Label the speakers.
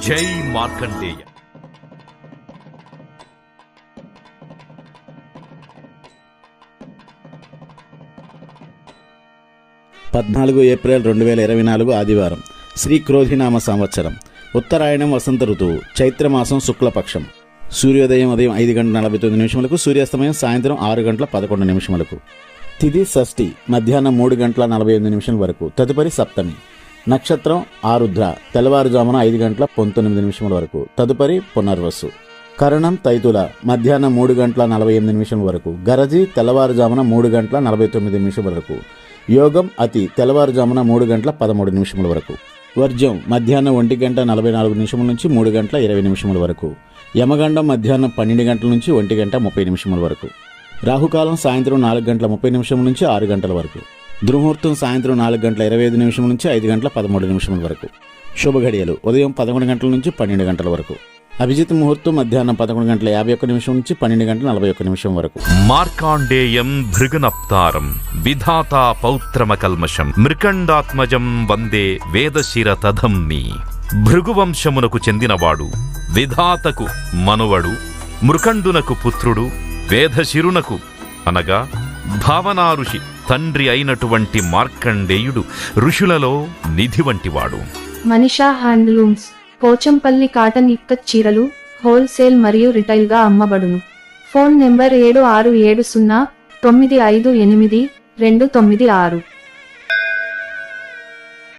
Speaker 1: జై మార్కండేయ.
Speaker 2: ఏప్రిల్ 2024 ఆదివారం. శ్రీ క్రోధినామ సంవత్సరం. ఉత్తరాయణం వసంత ఋతువు. చైత్రమాసం శుక్లపక్షం. సూర్యోదయం ఉదయం 5:49, సూర్యాస్తమయం సాయంత్రం 6:11. తిథి షష్ఠి మధ్యాహ్నం 3:48 వరకు. తదుపరి సప్తమి. నక్షత్రం ఆరుద్ర తెల్లవారుజామున 5:19 వరకు. తదుపరి పునర్వసు. కరణం తైతుల మధ్యాహ్నం 3:48 వరకు. గరజి తెల్లవారుజామున 3:49 వరకు. యోగం అతి తెల్లవారుజామున 3:13 వరకు. వర్జం మధ్యాహ్నం 1:44 నుంచి 3:20 వరకు. యమగండం మధ్యాహ్నం 12 గంటల నుంచి 1:30 వరకు. రాహుకాలం సాయంత్రం 4:30 నుంచి 6 గంటల వరకు. దుర్ముహూర్తం సాయంత్రం 4:25 నుంచి 5:13 వరకు. శుభఘడియలు ఉదయం 11 గంటల నుంచి 12 గంటల వరకు. అభిజిత్ ముహూర్తం మధ్యాహ్నం 11:51 నుంచి 12:41 వరకు.
Speaker 1: మార్కాండేయం భృగునప్తారం విధాతా పౌత్రమకల్మషం మృకండాత్మజం వందే వేదశిర తధమ్మి. భృగువంశమునకు చెందినవాడు, విధాతకు మనువడు, మృకండునకు పుత్రుడు, వేదశిరునకు అనగా భావనా ఋషి తండ్రి అయినటువంటి మార్కండేయుడు ఋషులలో నిధి వంటివాడు.
Speaker 3: మనీషా హ్యాండ్లూమ్స్ పోచంపల్లి కాటన్ ఇక్కత్ చీరలు హోల్సేల్ మరియు రిటైల్ గా అమ్మబడును. Phone number 7670958296.